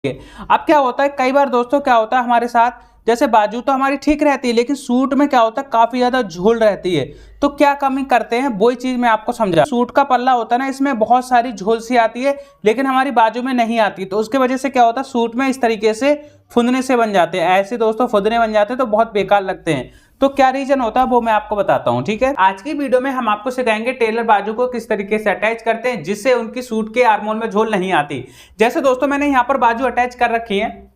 अब क्या होता है, कई बार दोस्तों क्या होता है हमारे साथ, जैसे बाजू तो हमारी ठीक रहती है लेकिन सूट में क्या होता है काफी ज्यादा झोल रहती है। तो क्या कमी करते हैं वही चीज मैं आपको समझा। सूट का पल्ला होता है ना, इसमें बहुत सारी झोल सी आती है लेकिन हमारी बाजू में नहीं आती, तो उसके वजह से क्या होता है सूट में इस तरीके से फुंदने से बन जाते हैं। ऐसे दोस्तों फुंदने बन जाते हैं तो बहुत बेकार लगते हैं। तो क्या रीजन होता है वो मैं आपको बताता हूँ, ठीक है। आज की वीडियो में हम आपको सिखाएंगे टेलर बाजू को किस तरीके से अटैच करते हैं जिससे उनकी सूट के आर्मोल में झोल नहीं आती। जैसे दोस्तों मैंने यहाँ पर बाजू अटैच कर रखी है,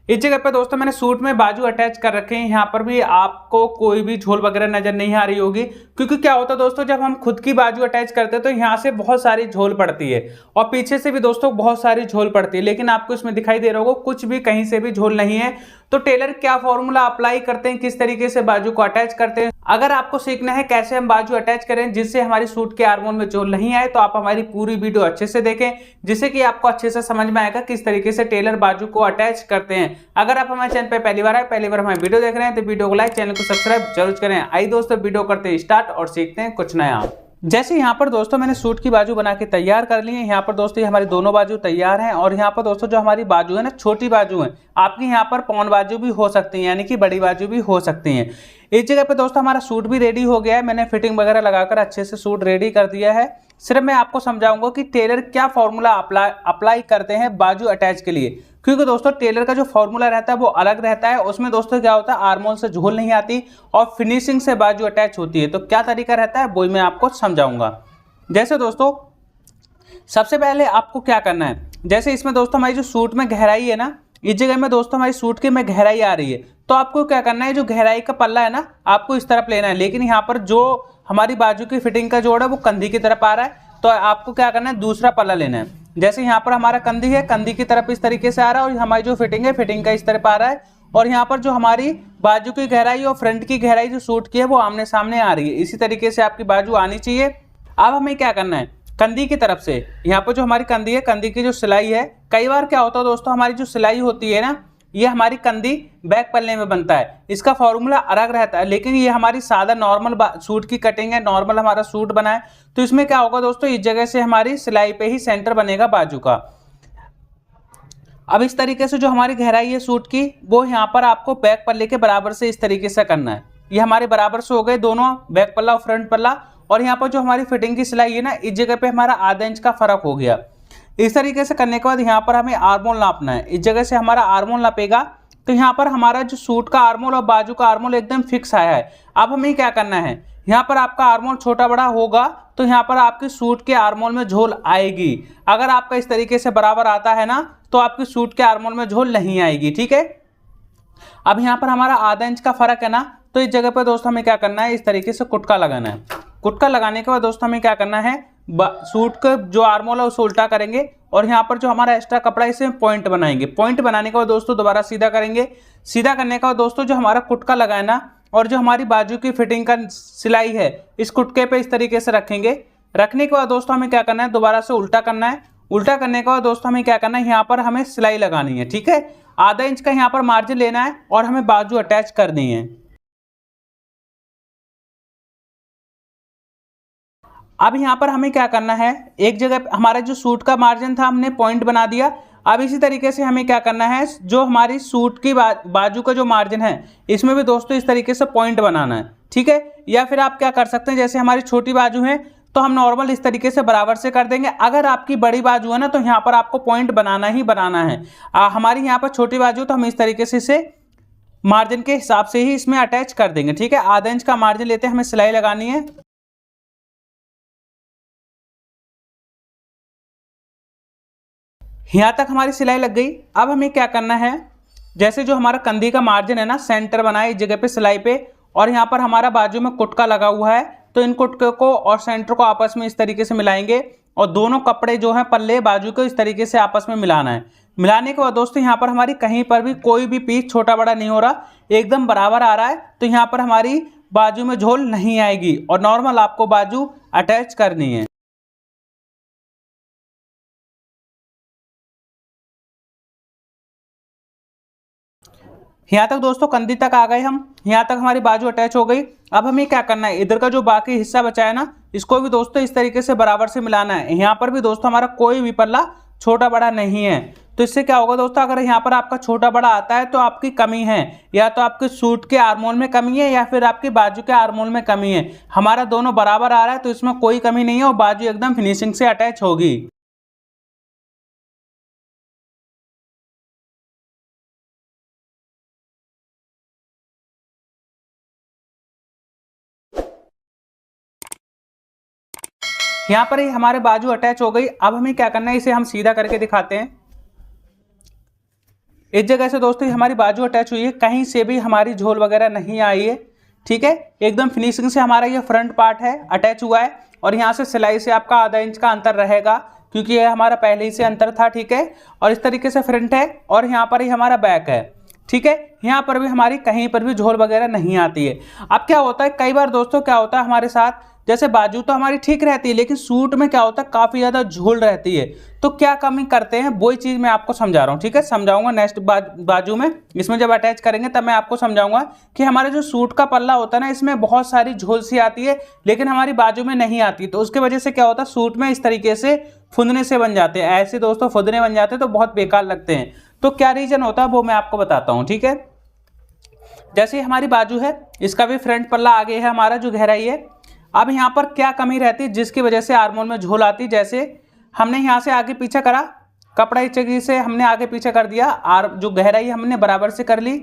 इस जगह पे दोस्तों मैंने सूट में बाजू अटैच कर रखे हैं। यहाँ पर भी आपको कोई भी झोल वगैरह नजर नहीं आ रही होगी, क्योंकि क्या होता है दोस्तों जब हम खुद की बाजू अटैच करते हैं तो यहाँ से बहुत सारी झोल पड़ती है और पीछे से भी दोस्तों बहुत सारी झोल पड़ती है, लेकिन आपको इसमें दिखाई दे रहा होगा कुछ भी कहीं से भी झोल नहीं है। तो टेलर क्या फॉर्मूला अप्लाई करते हैं, किस तरीके से बाजू को अटैच करते हैं, अगर आपको सीखना है कैसे हम बाजू अटैच करें जिससे हमारी सूट के आर्मोल में झोल नहीं आए, तो आप हमारी पूरी वीडियो अच्छे से देखें जिससे कि आपको अच्छे से समझ में आएगा किस तरीके से टेलर बाजू को अटैच करते हैं। अगर आप हमारे चैनल पे पहली बार हमारे वीडियो देख रहे हैं तो वीडियो को लाइक, चैनल को सब्सक्राइब जरूर करें। आइए दोस्तों वीडियो करते हैं स्टार्ट और सीखते हैं कुछ नया। जैसे यहाँ पर दोस्तों मैंने सूट की बाजू बना के तैयार कर ली है। यहाँ पर दोस्तों ये हमारी दोनों बाजू तैयार हैं और यहाँ पर दोस्तों जो हमारी बाजू है ना, छोटी बाजू है, आपकी यहाँ पर पौन बाजू भी हो सकती है, यानी कि बड़ी बाजू भी हो सकती है। इस जगह पे दोस्तों हमारा सूट भी रेडी हो गया है, मैंने फिटिंग वगैरह लगाकर अच्छे से सूट रेडी कर दिया है। सिर्फ मैं आपको समझाऊंगा कि टेलर क्या फॉर्मूला अप्लाई करते हैं बाजू अटैच के लिए, क्योंकि दोस्तों टेलर का जो फॉर्मूला रहता है वो अलग रहता है। उसमें दोस्तों क्या होता है आर्मोल से झोल नहीं आती और फिनिशिंग से बाजू अटैच होती है। तो क्या तरीका रहता है वही मैं आपको समझाऊंगा। जैसे दोस्तों सबसे पहले आपको क्या करना है, जैसे इसमें दोस्तों हमारी जो सूट में गहराई है ना, इस जगह में दोस्तों हमारी सूट की में गहराई आ रही है, तो आपको क्या करना है जो गहराई का पल्ला है ना आपको इस तरफ लेना है, लेकिन यहाँ पर जो हमारी बाजू की फिटिंग का जोड़ है वो कंधी की तरफ आ रहा है, तो आपको क्या करना है दूसरा पल्ला लेना है। जैसे यहाँ पर हमारा कंधी है, कंधी की तरफ इस तरीके से आ रहा है और हमारी जो फिटिंग है फिटिंग का इस तरफ आ रहा है, और यहाँ पर जो हमारी बाजू की गहराई और फ्रंट की गहराई जो सूट की है वो आमने सामने आ रही है। इसी तरीके से आपकी बाजू आनी चाहिए। अब हमें क्या करना है, कंधी की तरफ से यहाँ पर जो हमारी कंधी है, कंधी की जो सिलाई है, कई बार क्या होता है दोस्तों हमारी जो सिलाई होती है ना, ये हमारी कंधी बैक पल्ले में बनता है, इसका फॉर्मूला अलग रहता है, लेकिन ये हमारी सादा नॉर्मल सूट की कटिंग है, नॉर्मल हमारा सूट बना है, तो इसमें क्या होगा दोस्तों इस जगह से हमारी सिलाई पे ही सेंटर बनेगा बाजू का। अब इस तरीके से जो हमारी गहराई है सूट की वो यहाँ पर आपको बैक पल्ले के बराबर से इस तरीके से करना है। ये हमारे बराबर से हो गए दोनों, बैक पल्ला और फ्रंट पल्ला, और यहाँ पर जो हमारी फिटिंग की सिलाई है ना, इस जगह पे हमारा आधा इंच का फर्क हो गया। इस तरीके से करने के बाद यहाँ पर हमें आर्मोल नापना है। इस जगह से हमारा आर्मोल नापेगा तो यहाँ पर हमारा जो सूट का आर्मोल और बाजू का आर्मोल एकदम फिक्स आया है। अब हमें क्या करना है, यहाँ पर आपका आर्मोल छोटा बड़ा होगा तो यहाँ पर आपके सूट के आर्मोल में झोल आएगी। अगर आपका इस तरीके से बराबर आता है ना तो आपके सूट के आर्मोल में झोल नहीं आएगी, ठीक है। अब यहाँ पर हमारा आधा इंच का फर्क है ना, तो इस जगह पर दोस्तों हमें क्या करना है, इस तरीके से कुटका लगाना है। कुटका लगाने के बाद दोस्तों हमें क्या करना है, सूट का जो आर्मोल है उसे उल्टा करेंगे और यहाँ पर जो हमारा एक्स्ट्रा कपड़ा है इसे पॉइंट बनाएंगे। पॉइंट बनाने के बाद दोस्तों दोबारा सीधा करेंगे। सीधा करने के बाद दोस्तों जो हमारा कुटका लगाए ना और जो हमारी बाजू की फिटिंग का सिलाई है इस कुटके पे इस तरीके से रखेंगे। रखने के बाद दोस्तों हमें क्या करना है, दोबारा से उल्टा करना है। उल्टा करने के बाद दोस्तों हमें क्या करना है, यहाँ पर हमें सिलाई लगानी है, ठीक है। आधा इंच का यहाँ पर मार्जिन लेना है और हमें बाजू अटैच करनी है। अब यहाँ पर हमें क्या करना है, एक जगह हमारा जो सूट का मार्जिन था हमने पॉइंट बना दिया। अब इसी तरीके से हमें क्या करना है, जो हमारी सूट की बाजू का जो मार्जिन है इसमें भी दोस्तों इस तरीके से पॉइंट बनाना है, ठीक है। या फिर आप क्या कर सकते हैं, जैसे हमारी छोटी बाजू है तो हम नॉर्मल इस तरीके से बराबर से कर देंगे। अगर आपकी बड़ी बाजू है ना तो यहाँ पर आपको पॉइंट बनाना ही बनाना है। हमारी यहाँ पर छोटी बाजू तो हम इस तरीके से इसे मार्जिन के हिसाब से ही इसमें अटैच कर देंगे, ठीक है। आधा इंच का मार्जिन लेते हैं, हमें सिलाई लगानी है। यहाँ तक हमारी सिलाई लग गई। अब हमें क्या करना है, जैसे जो हमारा कंधी का मार्जिन है ना, सेंटर बनाए इस जगह पे सिलाई पे, और यहाँ पर हमारा बाजू में कुटका लगा हुआ है, तो इन कुटके को और सेंटर को आपस में इस तरीके से मिलाएंगे और दोनों कपड़े जो हैं पल्ले बाजू को इस तरीके से आपस में मिलाना है। मिलाने के बाद दोस्तों यहाँ पर हमारी कहीं पर भी कोई भी पीस छोटा बड़ा नहीं हो रहा, एकदम बराबर आ रहा है, तो यहाँ पर हमारी बाजू में झोल नहीं आएगी और नॉर्मल आपको बाजू अटैच करनी है। यहाँ तक दोस्तों कंधी तक आ गए हम, यहाँ तक हमारी बाजू अटैच हो गई। अब हमें क्या करना है, इधर का जो बाकी हिस्सा बचा है ना इसको भी दोस्तों इस तरीके से बराबर से मिलाना है। यहाँ पर भी दोस्तों हमारा कोई भी पल्ला छोटा बड़ा नहीं है। तो इससे क्या होगा दोस्तों, अगर यहाँ पर आपका छोटा बड़ा आता है तो आपकी कमी है, या तो आपके सूट के आर्मोल में कमी है या फिर आपकी बाजू के आर्मोल में कमी है। हमारा दोनों बराबर आ रहा है तो इसमें कोई कमी नहीं है और बाजू एकदम फिनिशिंग से अटैच होगी। यहाँ पर ही हमारे बाजू अटैच हो गई। अब हमें क्या करना है, इसे हम सीधा करके दिखाते हैं। इस जगह से दोस्तों हमारी बाजू अटैच हुई है, कहीं से भी हमारी झोल वगैरह नहीं आई है। ठीक है, एकदम फिनिशिंग से हमारा ये फ्रंट पार्ट है अटैच हुआ है। और यहाँ से सिलाई से आपका आधा इंच का अंतर रहेगा, क्योंकि ये हमारा पहले ही से अंतर था। ठीक है, और इस तरीके से फ्रंट है और यहाँ पर ही हमारा बैक है। ठीक है, यहाँ पर भी हमारी कहीं पर भी झोल वगैरह नहीं आती है। अब क्या होता है, कई बार दोस्तों क्या होता है हमारे साथ, जैसे बाजू तो हमारी ठीक रहती है लेकिन सूट में क्या होता है काफी ज्यादा झोल रहती है। तो क्या कमी करते हैं वही चीज मैं आपको समझा रहा हूँ। ठीक है, समझाऊंगा नेक्स्ट बाजू में, इसमें जब अटैच करेंगे तब मैं आपको समझाऊंगा कि हमारे जो सूट का पल्ला होता है ना, इसमें बहुत सारी झोल सी आती है लेकिन हमारी बाजू में नहीं आती। तो उसके वजह से क्या होता है, सूट में इस तरीके से फुंदने से बन जाते हैं। ऐसे दोस्तों फुंदने बन जाते हैं तो बहुत बेकार लगते हैं। तो क्या रीजन होता है वो मैं आपको बताता हूँ। ठीक है, जैसे हमारी बाजू है, इसका भी फ्रंट पल्ला आगे है हमारा जो गहराई है। अब यहाँ पर क्या कमी रहती है जिसकी वजह से आर्मोल में झोल आती है, जैसे हमने यहाँ से आगे पीछे करा, कपड़ा इस जगह से हमने आगे पीछे कर दिया, जो गहराई हमने बराबर से कर ली।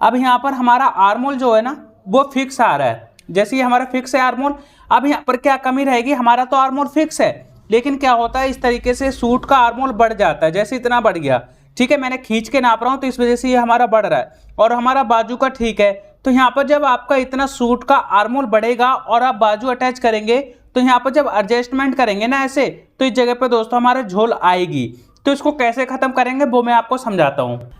अब यहाँ पर हमारा आर्मोल जो है ना वो फिक्स आ रहा है, जैसे ये हमारा फिक्स है आर्मोल। अब यहाँ पर क्या कमी रहेगी, हमारा तो आर्मोल फिक्स है लेकिन क्या होता है इस तरीके से सूट का आर्मोल बढ़ जाता है, जैसे इतना बढ़ गया। ठीक है, मैंने खींच के नाप रहा हूँ तो इस वजह से ये हमारा बढ़ रहा है और हमारा बाजू का ठीक है। तो यहाँ पर जब आपका इतना सूट का आर्मोल बढ़ेगा और आप बाजू अटैच करेंगे तो यहाँ पर जब एडजस्टमेंट करेंगे ना ऐसे, तो इस जगह पे दोस्तों हमारे झोल आएगी। तो इसको कैसे खत्म करेंगे वो मैं आपको समझाता हूँ।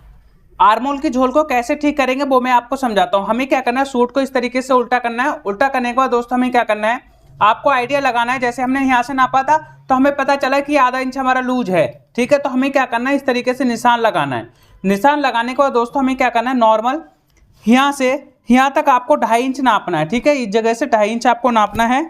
आर्मोल की झोल को कैसे ठीक करेंगे वो मैं आपको समझाता हूँ। हमें क्या करना है, सूट को इस तरीके से उल्टा करना है। उल्टा करने के बाद दोस्तों हमें क्या करना है, आपको आइडिया लगाना है। जैसे हमने यहाँ से नापा था तो हमें पता चला कि आधा इंच हमारा लूज है। ठीक है, तो हमें क्या करना है, इस तरीके से निशान लगाना है। निशान लगाने के बाद दोस्तों हमें क्या करना है, नॉर्मल यहाँ से यहाँ तक आपको 2.5 इंच नापना है। ठीक है, इस जगह से 2.5 इंच आपको नापना है।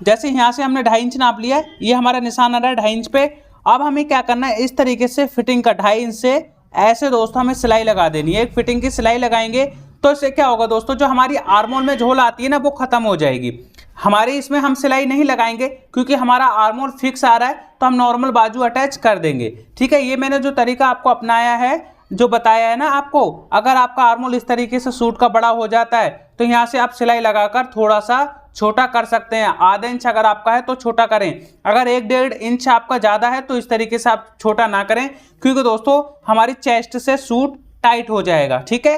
जैसे यहाँ से हमने 2.5 इंच नाप लिया, ये हमारा निशान आ रहा है 2.5 इंच पे। अब हमें क्या करना है, इस तरीके से फिटिंग का 2.5 इंच से ऐसे दोस्तों हमें सिलाई लगा देनी है। एक फिटिंग की सिलाई लगाएंगे तो इससे क्या होगा दोस्तों, जो हमारी आर्मोल में झोल आती है ना वो खत्म हो जाएगी। हमारे इसमें हम सिलाई नहीं लगाएंगे क्योंकि हमारा आर्मोल फिक्स आ रहा है, तो हम नॉर्मल बाजू अटैच कर देंगे। ठीक है, ये मैंने जो तरीका आपको अपनाया है, जो बताया है ना आपको, अगर आपका आर्मोल इस तरीके से सूट का बड़ा हो जाता है तो यहाँ से आप सिलाई लगाकर थोड़ा सा छोटा कर सकते हैं। आधा इंच अगर आपका है तो छोटा करें, अगर 1-1.5 इंच आपका ज़्यादा है तो इस तरीके से आप छोटा ना करें, क्योंकि दोस्तों हमारी चेस्ट से सूट टाइट हो जाएगा। ठीक है,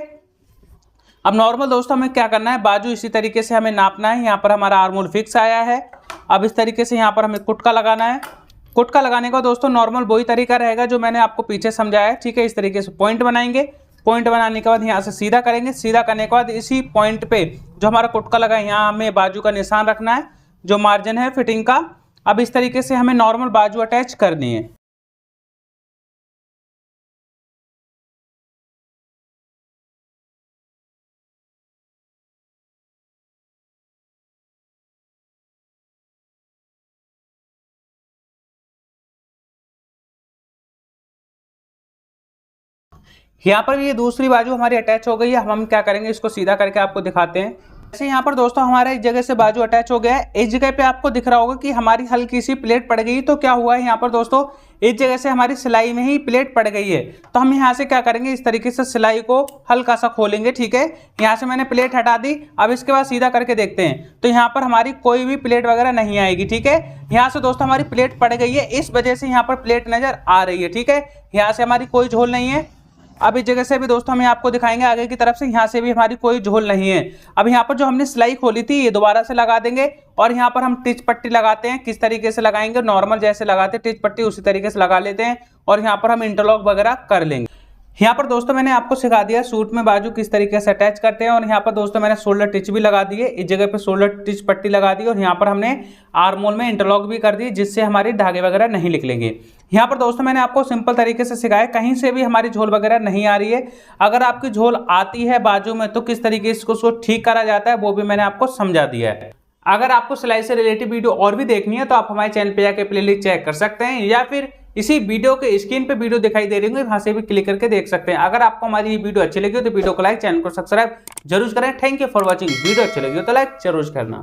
अब नॉर्मल दोस्तों हमें क्या करना है, बाजू इसी तरीके से हमें नापना है। यहाँ पर हमारा आर्मोल फिक्स आया है। अब इस तरीके से यहाँ पर हमें कुटका लगाना है। कुटका लगाने का दोस्तों नॉर्मल वही तरीका रहेगा जो मैंने आपको पीछे समझाया है। ठीक है, इस तरीके से पॉइंट बनाएंगे। पॉइंट बनाने के बाद यहाँ से सीधा करेंगे। सीधा करने के बाद इसी पॉइंट पे जो हमारा कुटका लगा है, यहाँ हमें बाजू का निशान रखना है, जो मार्जिन है फिटिंग का। अब इस तरीके से हमें नॉर्मल बाजू अटैच करनी है। यहाँ पर ये दूसरी बाजू हमारी अटैच हो गई है। हम क्या करेंगे, इसको सीधा करके आपको दिखाते हैं। जैसे यहाँ पर दोस्तों हमारे इस जगह से बाजू अटैच हो गया है, इस जगह पे आपको दिख रहा होगा कि हमारी हल्की सी प्लेट पड़ गई। तो क्या हुआ है, यहाँ पर दोस्तों इस जगह से हमारी सिलाई में ही प्लेट पड़ गई है। तो हम यहाँ से क्या करेंगे, इस तरीके से सिलाई को हल्का सा खोलेंगे। ठीक है, यहाँ से मैंने प्लेट हटा दी। अब इसके बाद सीधा करके देखते हैं तो यहाँ पर हमारी कोई भी प्लेट वगैरह नहीं आएगी। ठीक है, यहाँ से दोस्तों हमारी प्लेट पड़ गई है, इस वजह से यहाँ पर प्लेट नजर आ रही है। ठीक है, यहाँ से हमारी कोई झोल नहीं है। अब इस जगह से भी दोस्तों हम आपको दिखाएंगे आगे की तरफ से, यहाँ से भी हमारी कोई झोल नहीं है। अब यहाँ पर जो हमने सिलाई खोली थी ये दोबारा से लगा देंगे और यहाँ पर हम टिच पट्टी लगाते हैं। किस तरीके से लगाएंगे, नॉर्मल जैसे लगाते टिच पट्टी उसी तरीके से लगा लेते हैं और यहाँ पर हम इंटरलॉक वगैरह कर लेंगे। यहाँ पर दोस्तों मैंने आपको सिखा दिया सूट में बाजू किस तरीके से अटैच करते हैं। और यहाँ पर दोस्तों मैंने शोल्डर टिच भी लगा दी है, इस जगह पे शोल्डर टिच पट्टी लगा दी और यहाँ पर हमने आर्मोल में इंटरलॉक भी कर दी, जिससे हमारी धागे वगैरह नहीं निकलेंगे। यहाँ पर दोस्तों मैंने आपको सिंपल तरीके से सिखाया, कहीं से भी हमारी झोल वगैरह नहीं आ रही है। अगर आपकी झोल आती है बाजू में तो किस तरीके से उसको ठीक करा जाता है वो भी मैंने आपको समझा दिया है। अगर आपको सिलाई से रिलेटेड वीडियो और भी देखनी है तो आप हमारे चैनल पे जाकर प्लेलिस्ट चेक कर सकते हैं, या फिर इसी वीडियो के स्क्रीन पे वीडियो दिखाई दे रही होंगी, वहां से भी क्लिक करके देख सकते हैं। अगर आपको हमारी ये वीडियो अच्छी लगी हो तो वीडियो को लाइक, चैनल को सब्सक्राइब जरूर करें। Thank you for watching. Video अच्छी लगी हो तो लाइक जरूर करना।